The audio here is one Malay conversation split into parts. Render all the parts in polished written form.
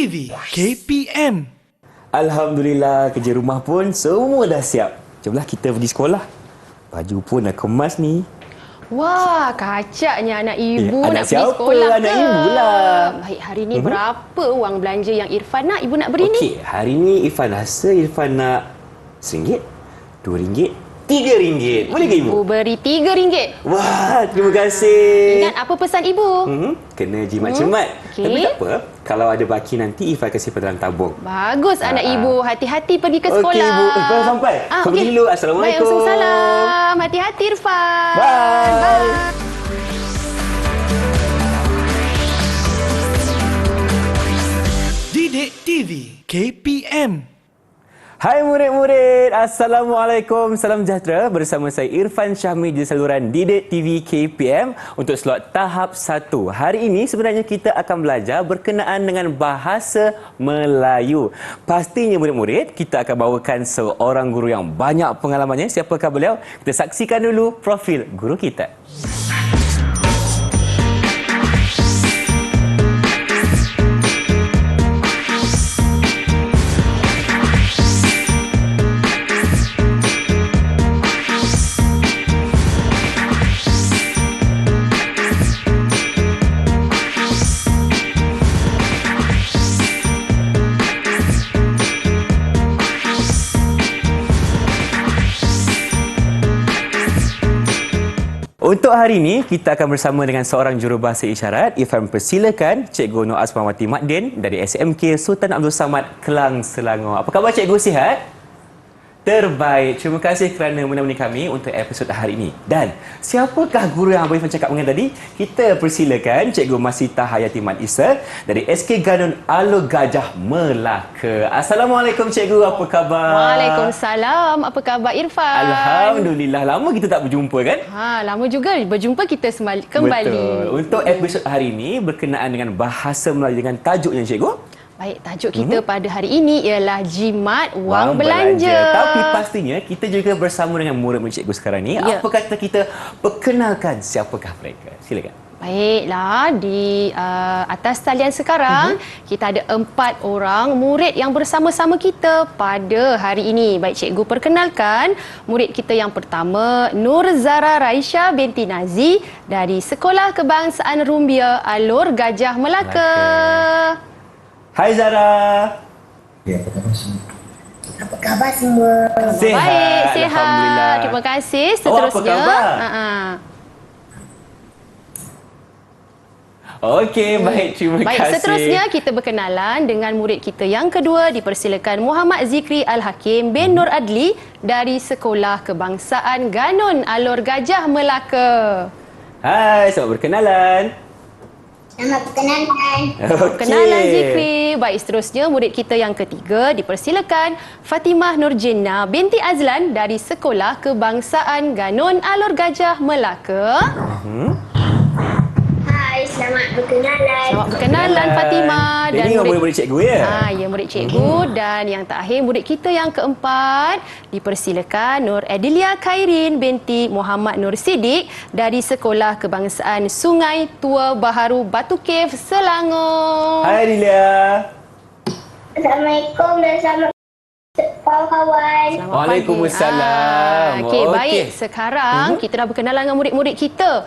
TV KPM. Alhamdulillah, kerja rumah pun semua dah siap. Jomlah kita pergi sekolah. Baju pun dah kemas ni. Wah, kacaknya anak ibu nak pergi siapa? sekolah ke? Anak ibu lah. Baik, hari ni berapa wang belanja yang Irfan nak ibu nak beri ni? Okey, hari ni Irfan rasa Irfan nak RM1, RM2, RM3. Boleh ke ibu? Ibu beri RM3. Wah, terima kasih. Ingat apa pesan ibu? Kena jimat cermat. Okey. Tapi tak apa. Kalau ada baki nanti Irfan akan simpan dalam tabung. Bagus anak ibu. Hati-hati pergi ke sekolah. Okey ibu, Irfan sampai. Pergi dulu. Assalamualaikum. Baik, Waalaikumsalam. Hati-hati Irfan. Bye. Bye. Didik TV KPM. Hai murid-murid, Assalamualaikum, salam sejahtera. Bersama saya Irfan Syahmi di saluran Didik TV KPM untuk slot tahap 1. Hari ini sebenarnya kita akan belajar berkenaan dengan bahasa Melayu. Pastinya murid-murid, kita akan bawakan seorang guru yang banyak pengalamannya. Siapakah beliau? Kita saksikan dulu profil guru kita. Untuk hari ini, kita akan bersama dengan seorang jurubahasa isyarat. Irfan persilakan Cikgu Nur Asmawati Makdin dari SMK Sultan Abdul Samad, Kelang, Selangor. Apa khabar Cikgu, sihat? Terbaik. Terima kasih kerana menemani kami untuk episod hari ini. Dan siapakah guru yang Abang Irfan cakap dengan tadi? Kita persilakan Cikgu Masita Hayati Mat Isa dari SK Ganon Alor Gajah, Melaka. Assalamualaikum Cikgu, apa khabar? Waalaikumsalam. Apa khabar Irfan? Alhamdulillah. Lama kita tak berjumpa kan? Lama juga berjumpa kita kembali. Betul. Untuk episod hari ini berkenaan dengan bahasa Melayu dengan tajuknya Cikgu. Baik, tajuk kita pada hari ini ialah jimat wang belanja. Tapi pastinya kita juga bersama dengan murid-murid cikgu sekarang ni. Ya. Apa kata kita perkenalkan siapakah mereka? Silakan. Baiklah, di atas talian sekarang kita ada 4 orang murid yang bersama-sama kita pada hari ini. Baik, cikgu perkenalkan murid kita yang pertama, Nur Zara Raisha binti Nazi dari Sekolah Kebangsaan Rumbia, Alor Gajah, Melaka. Hai Zara. Ya, apa khabar semua? Apa khabar semua? Sihat. Baik, sihat. Alhamdulillah. Terima kasih. Awak Seterusnya. apa khabar? Okey, baik. Terima kasih. Baik, seterusnya kita berkenalan dengan murid kita yang kedua. Dipersilakan Muhammad Zikri Al-Hakim bin Nur Adli dari Sekolah Kebangsaan Ganon Alor Gajah, Melaka. Hai, selamat berkenalan. Selamat berkenalan. Perkenalan Zikri. Baik, seterusnya murid kita yang ketiga. Dipersilakan Fatimah Nur Jinnah binti Azlan dari Sekolah Kebangsaan Ganon Alor Gajah, Melaka. Hai, selamat berkenalan. Selamat berkenalan Fatimah. Dan Ini murid-murid cikgu ya? Ya, murid cikgu. Dan yang terakhir murid kita yang keempat, dipersilakan Nur Edilia Khairin binti Muhammad Nur Siddiq dari Sekolah Kebangsaan Sungai Tua Baharu, Batu Cave, Selangor. Hai Edilia. Assalamualaikum dan selamat kawan-kawan. Selamat Waalaikumsalam. pagi. Okey, Okey. baik. Sekarang kita dah berkenalan dengan murid-murid kita.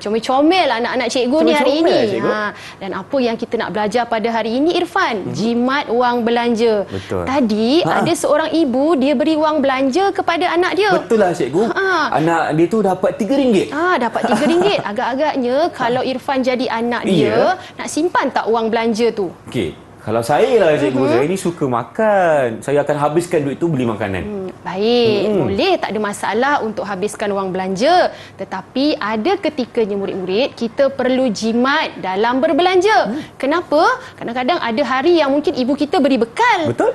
Comel-comel anak-anak cikgu ni hari ini. Comel-comel, cikgu. Dan apa yang kita nak belajar pada hari ini, Irfan? Jimat wang belanja. Betul. Tadi ada seorang ibu, dia beri wang belanja kepada anak dia. Betul lah cikgu. Anak dia tu dapat RM3. Dapat RM3. Agak-agaknya kalau Irfan jadi anak dia, nak simpan tak wang belanja tu? Okey. Kalau saya lah cikgu, saya ni suka makan. Saya akan habiskan duit tu beli makanan. Baik, boleh, tak ada masalah untuk habiskan wang belanja. Tetapi ada ketikanya murid-murid, kita perlu jimat dalam berbelanja. Kenapa? Kadang-kadang ada hari yang mungkin ibu kita beri bekal. Betul.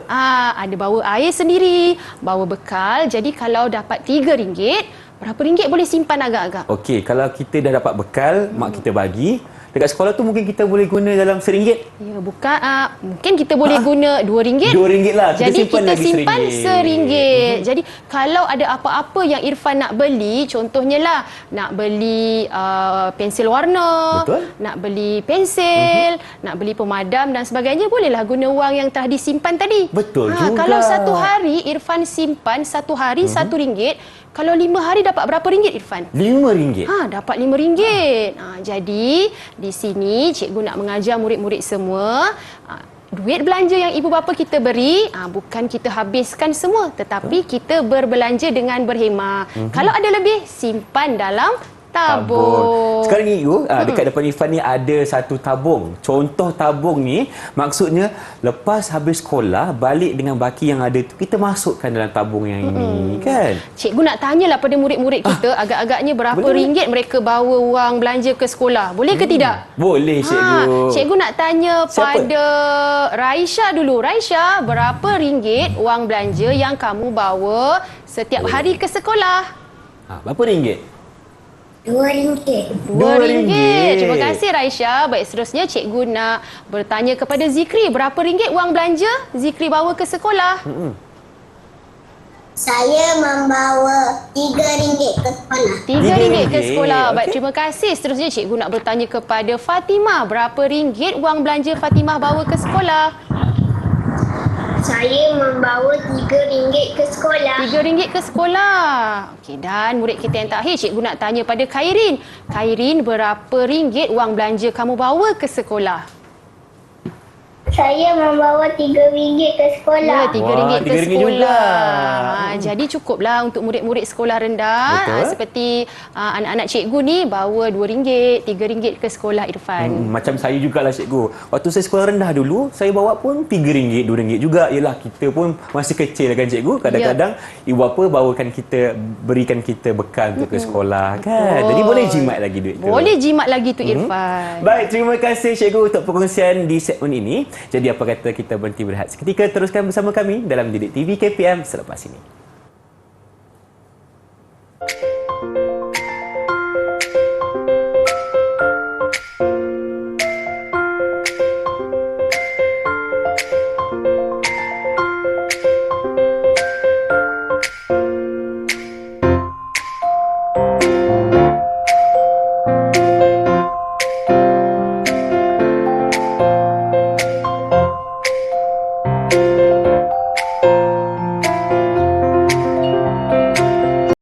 Ada bawa air sendiri, bawa bekal. Jadi kalau dapat RM3, berapa ringgit boleh simpan agak-agak? Okey, kalau kita dah dapat bekal, mak kita bagi. Dekat sekolah tu mungkin kita boleh guna dalam RM1. Ya, bukan. Mungkin kita boleh guna RM2. RM2 lah. Kita Jadi simpan kita lagi simpan RM1. RM1. Jadi kalau ada apa-apa yang Irfan nak beli, contohnya lah nak beli pensil warna, Betul. nak beli pensil, nak beli pemadam dan sebagainya, bolehlah guna wang yang telah disimpan tadi. Betul juga. Kalau satu hari Irfan simpan satu hari RM1, kalau 5 hari dapat berapa ringgit Irfan? RM5. Dapat RM5. Jadi di sini cikgu nak mengajar murid-murid semua, duit belanja yang ibu bapa kita beri, bukan kita habiskan semua, tetapi kita berbelanja dengan berhemah. Kalau ada lebih, simpan dalam tabung. Sekarang ni dekat depan Irfan ni ada satu tabung. Contoh tabung ni maksudnya lepas habis sekolah balik dengan baki yang ada tu kita masukkan dalam tabung yang ini kan. Cikgu nak tanyalah pada murid-murid kita agak-agaknya berapa boleh. ringgit mereka bawa wang belanja ke sekolah. Boleh ke tidak? Boleh cikgu. Cikgu nak tanya Siapa? pada Raisha dulu. Raisha, berapa ringgit wang belanja yang kamu bawa setiap hari ke sekolah? Berapa ringgit? RM2. RM2. Terima kasih Raisha. Baik, seterusnya cikgu nak bertanya kepada Zikri. Berapa ringgit wang belanja Zikri bawa ke sekolah? Saya membawa RM3 ke sekolah. RM3 ke RM3. sekolah. Baik, Okey. terima kasih. Seterusnya cikgu nak bertanya kepada Fatimah. Berapa ringgit wang belanja Fatimah bawa ke sekolah? Saya membawa RM3 ke sekolah. RM3 ke sekolah. Okey, dan murid kita yang terakhir, cikgu nak tanya pada Khairin. Khairin, berapa ringgit wang belanja kamu bawa ke sekolah? Saya membawa RM3 ke sekolah. Ya, RM3 Wah, ke RM3 sekolah. juga. Jadi cukuplah untuk murid-murid sekolah rendah. Betul. Seperti anak-anak cikgu ni bawa RM2, RM3 ke sekolah Irfan. Macam saya jugalah cikgu. Waktu saya sekolah rendah dulu, saya bawa pun RM3, RM2 juga. Yalah, kita pun masih kecil kan cikgu. Kadang-kadang ibu bapa bawakan kita, berikan kita bekal untuk ke sekolah kan. Jadi boleh jimat lagi duit tu. Boleh jimat lagi tu Irfan. Baik, terima kasih cikgu untuk perkongsian di segmen ini. Jadi apa kata kita berhenti berehat seketika, teruskan bersama kami dalam Didik TV KPM selepas ini.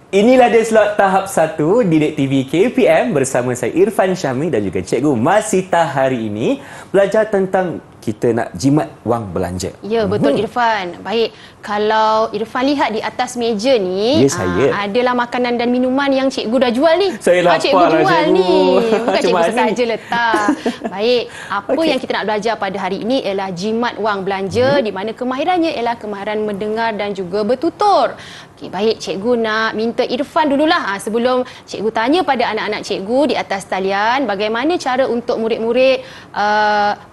Inilah dia slot tahap 1 Didik TV KPM bersama saya Irfan Syahmi dan juga Cikgu Masita hari ini belajar tentang kita nak jimat wang belanja. Ya, betul Irfan. Baik, kalau Irfan lihat di atas meja ni, Ya, saya. adalah makanan dan minuman yang cikgu dah jual ni. Saya lapar Cikgu lah, jual cikgu. ni. Bukan Macam cikgu mana? sesaja letak. Baik, apa Okey. yang kita nak belajar pada hari ini ialah jimat wang belanja di mana kemahirannya ialah kemahiran mendengar dan juga bertutur. Okey, baik, cikgu nak minta Irfan dululah sebelum cikgu tanya pada anak-anak cikgu di atas talian bagaimana cara untuk murid-murid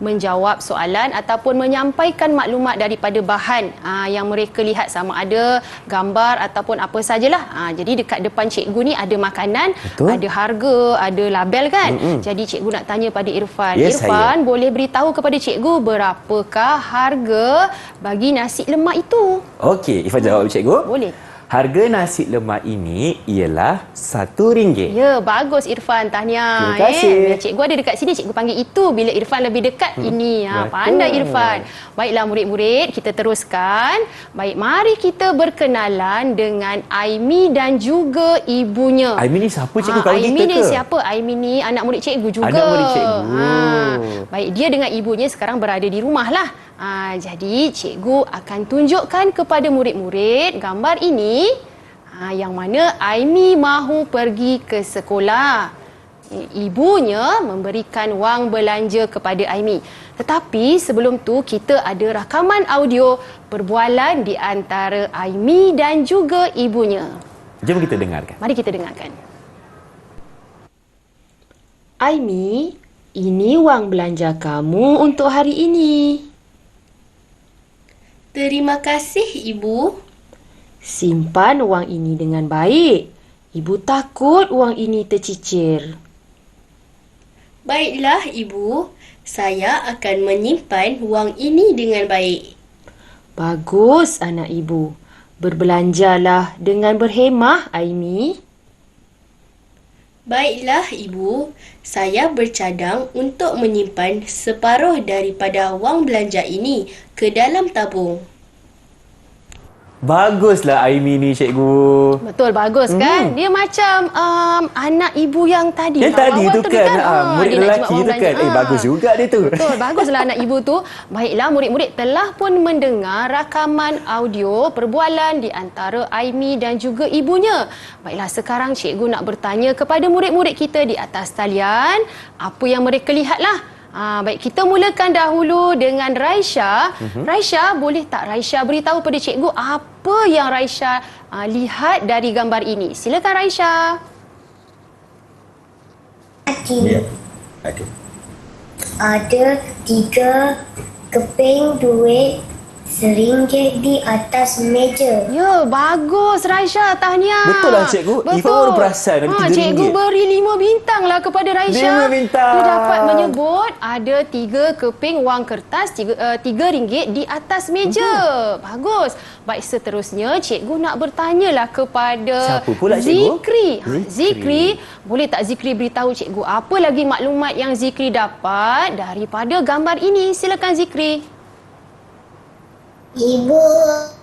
menjawab soalan ataupun menyampaikan maklumat daripada bahan yang mereka lihat, sama ada gambar ataupun apa sajalah. Jadi dekat depan cikgu ni ada makanan, Betul. ada harga, ada label kan. Jadi cikgu nak tanya pada Irfan. Ya, Irfan, boleh beritahu kepada cikgu berapakah harga bagi nasi lemak itu? Okey, Ifan jawab cikgu. Boleh. Harga nasi lemak ini ialah RM1. Ya, bagus Irfan. Tahniah. Terima kasih. Bila cikgu ada dekat sini, cikgu panggil itu. Bila Irfan lebih dekat, ini. Betul. Pandai Irfan. Baiklah murid-murid, kita teruskan. Baik, mari kita berkenalan dengan Aimi dan juga ibunya. Aimi ni siapa cikgu kalau Aimi kita ni ke? siapa? Aimi ni anak murid cikgu juga. Anak murid cikgu. Baik, dia dengan ibunya sekarang berada di rumah lah. Jadi cikgu akan tunjukkan kepada murid-murid gambar ini yang mana Aimi mahu pergi ke sekolah. Ibunya memberikan wang belanja kepada Aimi. Tetapi sebelum tu kita ada rakaman audio perbualan di antara Aimi dan juga ibunya. Jom kita dengarkan. Mari kita dengarkan. Aimi, ini wang belanja kamu untuk hari ini. Terima kasih, Ibu. Simpan wang ini dengan baik. Ibu takut wang ini tercicir. Baiklah, Ibu. Saya akan menyimpan wang ini dengan baik. Bagus anak ibu. Berbelanjalah dengan berhemah, Aimi. Baiklah, Ibu. Saya bercadang untuk menyimpan separuh daripada wang belanja ini ke dalam tabung. Baguslah Aimi ni, cikgu. Betul, bagus kan? Dia macam anak ibu yang tadi. Yang tadi awal tu kan, murid dia nak lelaki jimat tu wang kan. belanja. Bagus juga dia tu. Betul, baguslah anak ibu tu. Baiklah, murid-murid telah pun mendengar rakaman audio perbualan di antara Aimi dan juga ibunya. Baiklah, sekarang cikgu nak bertanya kepada murid-murid kita di atas talian, apa yang mereka lihatlah. Baik, kita mulakan dahulu dengan Raisya. Raisya, boleh tak Raisya beritahu pada cikgu apa yang Raisya lihat dari gambar ini? Silakan Raisya. Okey. Okey. Ada 3 keping duit RM1 di atas meja. Ya, bagus Raisya, tahniah. Betul lah, cikgu. Ifah baru perasan ada RM3. Cikgu beri 5 bintang lah kepada Raisya. 5 bintang. Dia dapat menyebut ada 3 keping wang kertas RM3 di atas meja. Bagus. Baik, seterusnya cikgu nak bertanyalah kepada Siapa pula, cikgu? Zikri. Zikri. Zikri, boleh tak Zikri beritahu cikgu apa lagi maklumat yang Zikri dapat daripada gambar ini? Silakan Zikri. Ibu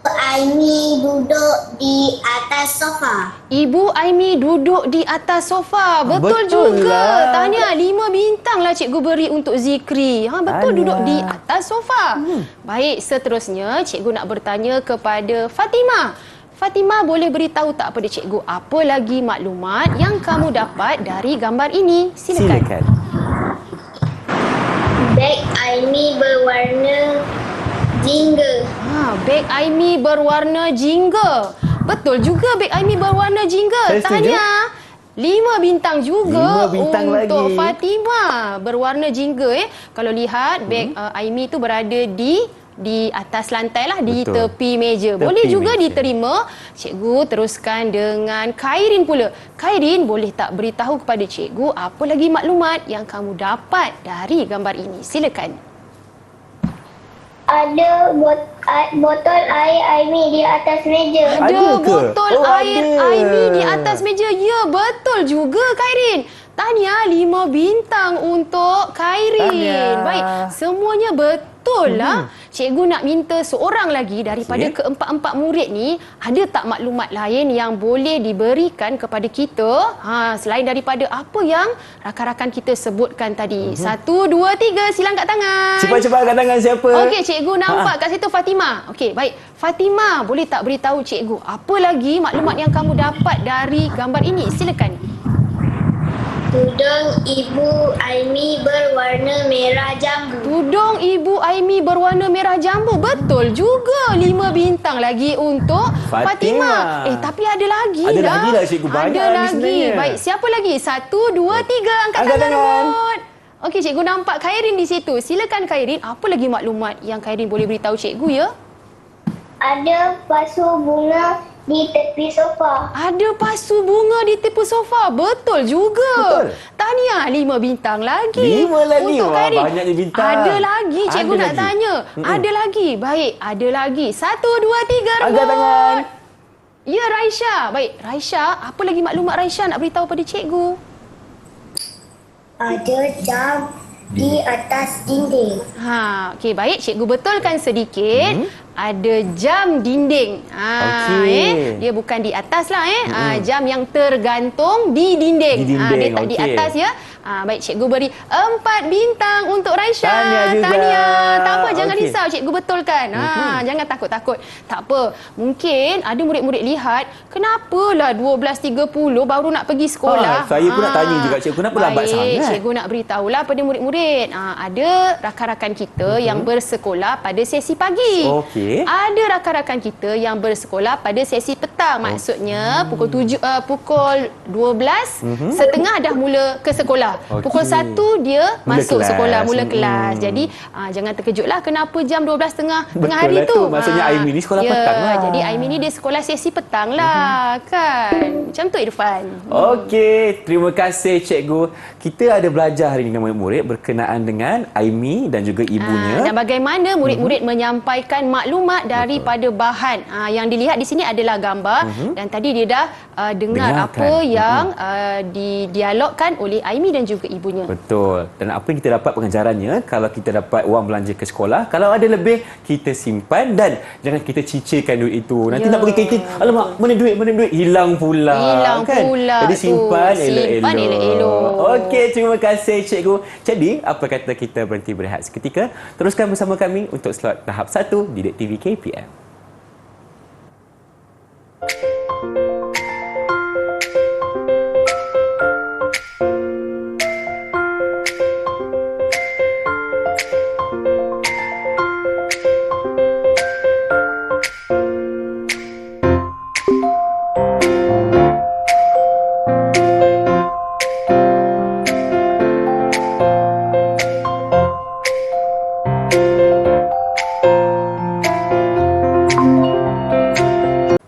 Aimi duduk di atas sofa. Ibu Aimi duduk di atas sofa. Betul Betul juga. lah. Tahniah, 5 bintang lah cikgu beri untuk Zikri. Betul, Tahniah. duduk di atas sofa. Baik, seterusnya cikgu nak bertanya kepada Fatimah. Fatimah, boleh beritahu tak pada cikgu apa lagi maklumat yang kamu dapat dari gambar ini? Silakan. Silakan. Beg Aimi berwarna jingga. Beg Aimi berwarna jingga. Betul juga beg Aimi berwarna jingga. Saya setuju. Tahniah. 5 bintang juga 5 bintang untuk lagi. Fatimah. Berwarna jingga. Kalau lihat beg Aimi tu berada di atas lantai lah, di Betul. tepi meja. Tepi Boleh juga meja. diterima. Cikgu teruskan dengan Khairin pula. Khairin, boleh tak beritahu kepada cikgu apa lagi maklumat yang kamu dapat dari gambar ini? Silakan. Ada botol air Aimi di atas meja. Ada Ada ke? botol Oh, air ada. Aimi di atas meja. Ya, betul juga Khairin. Tahniah, 5 bintang untuk Khairin. Tahniah. Baik, semuanya betul lah. Cikgu nak minta seorang lagi daripada Okey. keempat-empat murid ni, ada tak maklumat lain yang boleh diberikan kepada kita selain daripada apa yang rakan-rakan kita sebutkan tadi? 1, 2, 3, sila angkat tangan. Cepat-cepat angkat tangan siapa? Okey, cikgu nampak kat situ Fatimah. Okey, baik. Fatimah, boleh tak beritahu cikgu apa lagi maklumat yang kamu dapat dari gambar ini? Silakan. Tudung Ibu Aimi berwarna merah jambu. Tudung Ibu Aimi berwarna merah jambu. Betul juga. 5 bintang lagi untuk Fatimah. Fatimah. Tapi ada lagi Ada lah. lagi lah, cikgu. Banyak Ada lagi lagi. sebenarnya. Baik, siapa lagi? 1, 2, 3. Angkat Angkat tangan. tangan. Rebut. Okey, cikgu nampak Khairin di situ. Silakan Khairin. Apa lagi maklumat yang Khairin boleh beritahu cikgu ya? Ada pasu bunga di tepi sofa. Ada pasu bunga di tepi sofa. Betul juga. Betul. Tahniah, 5 bintang lagi. 5 lagi. Untuk Wah, Khairin. banyaknya bintang. Ada lagi. Cikgu Ada nak lagi. tanya. Ada lagi. Baik, ada lagi. 1, 2, 3. Angkat tangan. Ya, Raisya. Baik, Raisya. Apa lagi maklumat Raisya nak beritahu pada cikgu? Ada jam di atas dinding. Okey, baik. Cikgu betulkan sedikit. Ada jam dinding. Okey. Dia bukan di atas lah. Jam yang tergantung di dinding. Di dinding, Dia tak di okey. atas ya. Baik, cikgu beri 4 bintang untuk Raisya. Tahniah juga. Tahniah. Tak apa, jangan Okey. risau. Cikgu betulkan. Jangan takut-takut. Tak apa. Mungkin ada murid-murid lihat, kenapalah 12.30 baru nak pergi sekolah. Saya pun nak tanya juga, cikgu, kenapa lambat Baik, sangat? cikgu nak beritahulah pada murid-murid. Ada rakan-rakan kita yang bersekolah pada sesi pagi. Okey. Ada rakan-rakan kita yang bersekolah pada sesi petang. Maksudnya pukul 12 setengah dah mula ke sekolah. Okey. Pukul 1 dia Mula masuk kelas. sekolah, mula kelas. Jadi jangan terkejutlah kenapa jam 12 tengah hari Betul lah tu. tu. Maksudnya Aimi ni sekolah petang lah. Jadi Aimi ni dia sekolah sesi petang lah kan. Macam tu Irfan. Okey, terima kasih cikgu. Kita ada belajar hari ini dengan murid-murid berkenaan dengan Aimi dan juga ibunya. Dan bagaimana murid-murid menyampaikan maklumat daripada bahan. Yang dilihat di sini adalah gambar dan tadi dia dah dengar Dengarkan. apa yang didialogkan oleh Aimi dan juga ibunya. Betul. Dan apa yang kita dapat pengajarannya, kalau kita dapat wang belanja ke sekolah, kalau ada lebih, kita simpan dan jangan kita cicirkan duit itu. Nanti nak pergi kantin, alamak, mana duit, hilang pula. Hilang kan? pula Jadi tu. simpan Simpan elok-elok. elok-elok. Okey, terima kasih cikgu. Jadi, apa kata kita berhenti berehat seketika? Teruskan bersama kami untuk slot tahap 1 Didik TV KPM.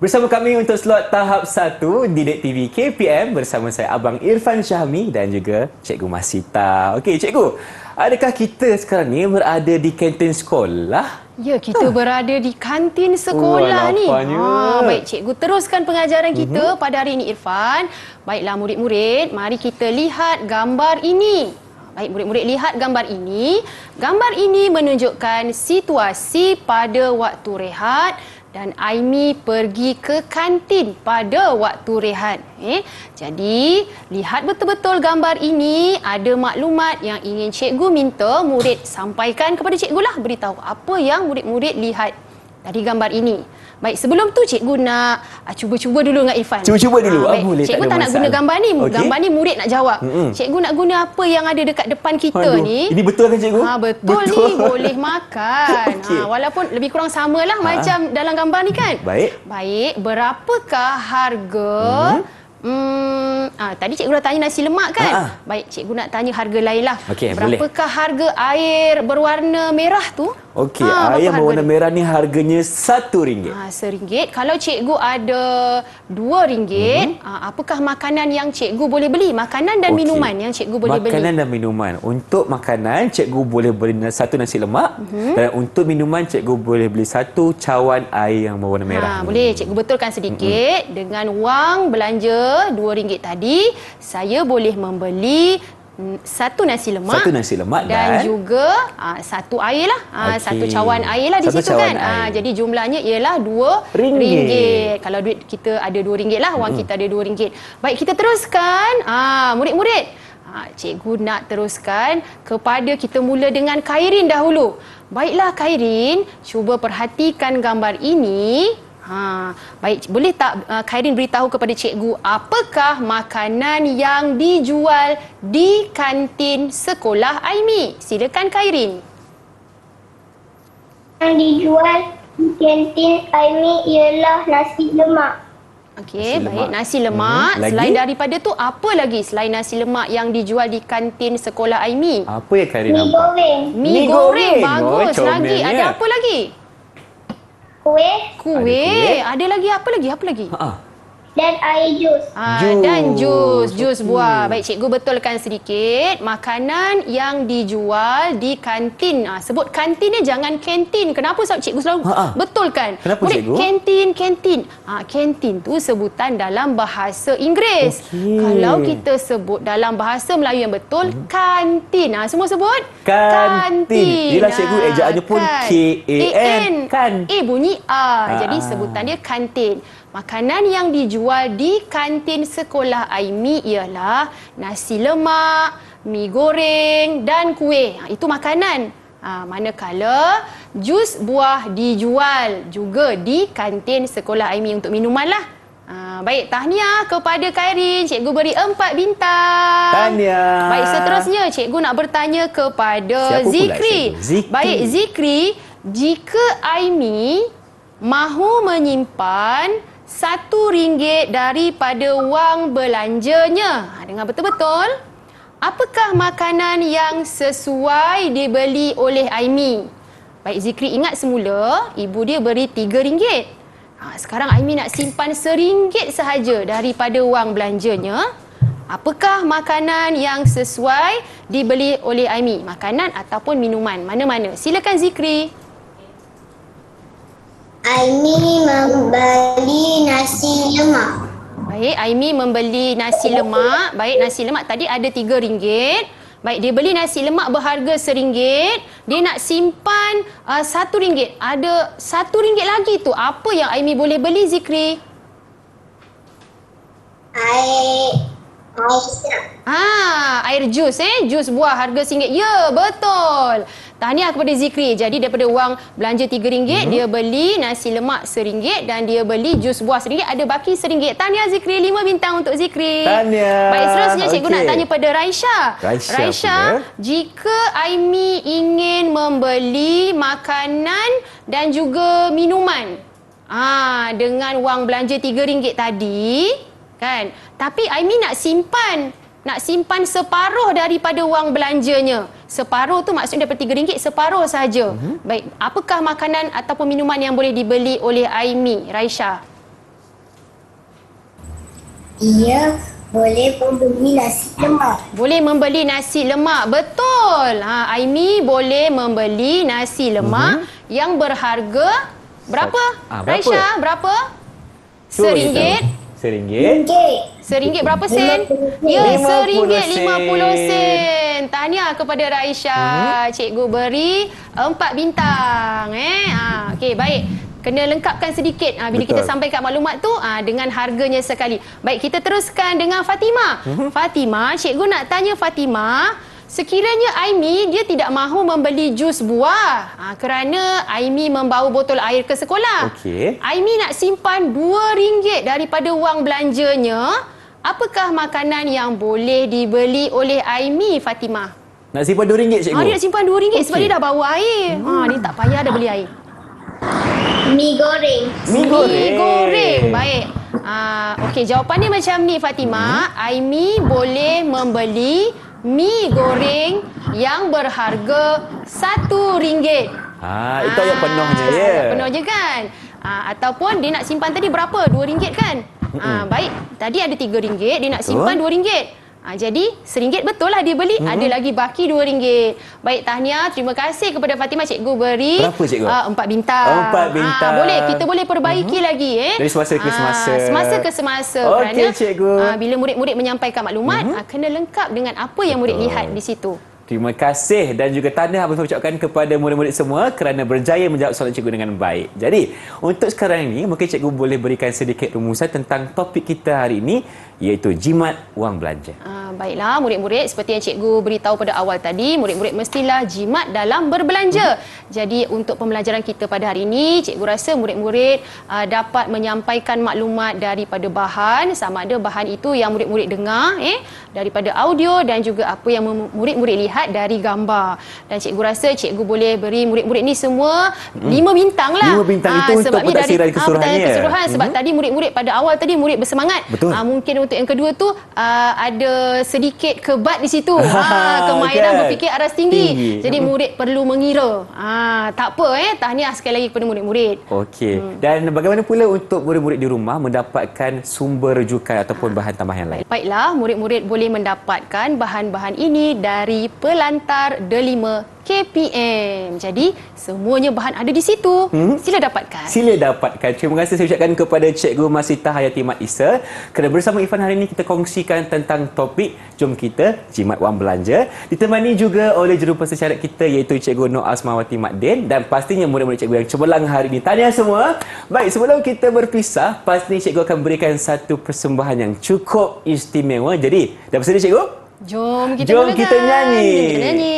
Bersama kami untuk slot tahap 1 Didik TV KPM bersama saya Abang Irfan Syahmi dan juga Cikgu Masita. Okey, Cikgu, adakah kita sekarang ni berada di kantin sekolah? Ya, kita berada di kantin sekolah ni. lapanya. Baik, cikgu teruskan pengajaran kita pada hari ini Irfan. Baiklah murid-murid, mari kita lihat gambar ini. Baik, murid-murid lihat gambar ini. Gambar ini menunjukkan situasi pada waktu rehat dan Aimi pergi ke kantin pada waktu rehat. Jadi, lihat betul-betul gambar ini. Ada maklumat yang ingin cikgu minta murid sampaikan kepada cikgu lah. Beritahu apa yang murid-murid lihat dari gambar ini. Baik, sebelum tu cikgu nak cuba-cuba dulu dengan Irfan. Cuba-cuba dulu. Baik, Boleh, cikgu tak ada tak nak guna masalah. gambar ni. Okey. Gambar ni murid nak jawab. Cikgu nak guna apa yang ada dekat depan kita Aduh, ni. ini betul kan cikgu? Betul ni, boleh makan. Okey. Walaupun lebih kurang samalah macam dalam gambar ni kan. Baik. Baik, berapakah harga tadi cikgu dah tanya nasi lemak kan? Baik, cikgu nak tanya harga lain lah. Okey, boleh. Berapakah harga air berwarna merah tu? Okey, berapa air harga berwarna dia? merah ni harganya RM1. RM1. Kalau cikgu ada RM2, apakah makanan yang cikgu boleh beli? Makanan dan Okey. minuman yang cikgu boleh beli. Makanan dan minuman. Untuk makanan, cikgu boleh beli satu nasi lemak. Dan untuk minuman, cikgu boleh beli satu cawan air yang berwarna merah. Boleh cikgu betulkan sedikit. Dengan wang belanja RM2 tadi, saya boleh membeli satu nasi lemak. Satu nasi lemak dan juga satu air lah. Okey. Satu cawan air lah di Satu situ cawan kan. air. Jadi jumlahnya ialah Ringgit. RM2. Kalau duit kita ada RM2 lah, wang kita ada RM2. Baik, kita teruskan. Murid-murid, cikgu nak teruskan kepada kita mula dengan Khairin dahulu. Baiklah Khairin, cuba perhatikan gambar ini. Baik, boleh tak Khairin beritahu kepada cikgu apakah makanan yang dijual di kantin sekolah Aimi? Silakan Khairin. Yang dijual di kantin Aimi ialah nasi lemak. Okey, Nasi baik, lemak. nasi lemak. Lagi? Selain daripada tu, apa lagi selain nasi lemak yang dijual di kantin sekolah Aimi? Apa yang Khairin Mi nampak? goreng, Mi Mi goreng, goreng. bagus. Oh, Lagi, comelnya. ada apa lagi? kuih Kuih. Ada lagi, apa lagi? Apa lagi? dan air jus. Dan jus Okey. buah. Baik, cikgu betulkan sedikit. Makanan yang dijual di kantin. Sebut kantin ni, jangan kantin. Kenapa cikgu selalu betulkan? Kenapa, Murid, cikgu? kantin. Kantin tu sebutan dalam bahasa Inggeris. Okey. Kalau kita sebut dalam bahasa Melayu yang betul, kantin. Semua sebut? Kantin. Yelah, cikgu, ejaannya pun K-A-N. Kan. Bunyi A. Jadi sebutan dia kantin. Makanan yang dijual di kantin sekolah Aimi ialah nasi lemak, mi goreng dan kuih. Itu makanan. Manakala jus buah dijual juga di kantin sekolah Aimi untuk minuman lah. Baik, tahniah kepada Khairin. Cikgu beri 4 bintang. Tahniah. Baik, seterusnya cikgu nak bertanya kepada Siapa pula, Zikri. cikgu? Zikri. Baik, Zikri, jika Aimi mahu menyimpan RM1 daripada wang belanjanya. Dengar betul-betul. apakah makanan yang sesuai dibeli oleh Aimi? Baik, Zikri ingat semula ibu dia beri RM3. Sekarang Aimi nak simpan RM1 sahaja daripada wang belanjanya. Apakah makanan yang sesuai dibeli oleh Aimi? Makanan ataupun minuman? Mana-mana? Silakan Zikri. Aimi membeli nasi lemak. Baik, Aimi membeli nasi lemak. Baik, nasi lemak tadi ada RM3. Baik, dia beli nasi lemak berharga RM1. Dia nak simpan RM1. Ada RM1 lagi tu. Apa yang Aimi boleh beli, Zikri? Air jus jus buah harga RM1. Ya, betul. Tahniah kepada Zikri. Jadi daripada wang belanja RM3, dia beli nasi lemak RM1 dan dia beli jus buah RM1. Ada baki RM1. Tahniah Zikri, 5 bintang untuk Zikri. Tahniah. Baik, seterusnya cikgu nak tanya pada Raisha. Raisha, jika Aimi ingin membeli makanan dan juga minuman dengan wang belanja RM3 tadi, kan? Tapi Aimi nak simpan separuh daripada wang belanjanya. Separuh tu maksudnya daripada RM3, separuh saja. Baik, apakah makanan ataupun minuman yang boleh dibeli oleh Aimi, Raisha? Ia boleh membeli nasi lemak. Boleh membeli nasi lemak, betul. Aimi boleh membeli nasi lemak yang berharga berapa? Raisha, berapa? RM1. RM1 berapa sen? Ya, RM1.50. Tahniah kepada Raisha. Cikgu beri 4 bintang. Okey, baik. Kena lengkapkan sedikit bila kita sampaikan maklumat tu dengan harganya sekali. Baik, kita teruskan dengan Fatimah. Fatimah, cikgu nak tanya Fatimah, sekiranya Aimi dia tidak mahu membeli jus buah kerana Aimi membawa botol air ke sekolah. Okey. Aimi nak simpan RM2 daripada wang belanjanya. Apakah makanan yang boleh dibeli oleh Aimi, Fatimah? Nak simpan RM2, cikgu? Dia nak simpan RM2 sebab dia dah bawa air. Dia tak payah dah beli air. Mi goreng. Mi goreng. Baik. Okey, jawapannya macam ni, Fatimah. Aimi boleh membeli mi goreng yang berharga RM1. Itu ayat penuhnya, ya. Penuhnya kan? Ataupun dia nak simpan tadi berapa? RM2 kan? Baik, tadi ada RM3, dia nak simpan RM2. Jadi RM1 betul lah dia beli. Ada lagi baki RM2. Baik, tahniah. Terima kasih kepada Fatimah. Cikgu beri berapa, cikgu? 4 bintang. 4 bintang. Boleh, kita boleh perbaiki lagi. Dari semasa ke semasa. Semasa ke semasa. Okey, cikgu. Bila murid-murid menyampaikan maklumat, kena lengkap dengan apa yang murid lihat di situ. Terima kasih dan juga tahniah abang ucapkan kepada murid-murid semua kerana berjaya menjawab soalan cikgu dengan baik. Jadi, untuk sekarang ini mungkin cikgu boleh berikan sedikit rumusan tentang topik kita hari ini, iaitu jimat wang belanja. Baiklah, murid-murid, seperti yang cikgu beritahu pada awal tadi, murid-murid mestilah jimat dalam berbelanja. Jadi, untuk pembelajaran kita pada hari ini, cikgu rasa murid-murid dapat menyampaikan maklumat daripada bahan, sama ada bahan itu yang murid-murid dengar, daripada audio dan juga apa yang murid-murid lihat dari gambar. Dan cikgu rasa cikgu boleh beri murid-murid ni semua 5 bintang lah. 5 bintang itu untuk pentadbiran keseluruhannya. Keseluruhan sebab tadi murid-murid pada awal tadi murid bersemangat. Betul. Mungkin untuk yang kedua tu ada sedikit kebat di situ. Kemahiran berfikir aras tinggi. Jadi murid perlu mengira. Tak apa tahniah sekali lagi kepada murid-murid. Okey. Dan bagaimana pula untuk murid-murid di rumah mendapatkan sumber rujukan ataupun bahan tambahan lain? Baiklah, murid-murid boleh mendapatkan bahan-bahan ini dari Pelantar Delima KPM. Jadi, semuanya bahan ada di situ. Sila dapatkan. Sila dapatkan. Terima kasih saya ucapkan kepada Cikgu Masita Hayati Mat Isa kerana bersama Ifan hari ini kita kongsikan tentang topik Jom Kita Jimat Wang Belanja. Ditemani juga oleh jurupersyarat kita iaitu Cikgu Nur Asmawati Mat Din dan pastinya murid-murid cikgu yang cemerlang hari ini. Tahniah semua. Baik, sebelum kita berpisah, pastinya cikgu akan berikan satu persembahan yang cukup istimewa. Jadi, dah bersedia cikgu? Jom kita nyanyi. Kita nyanyi.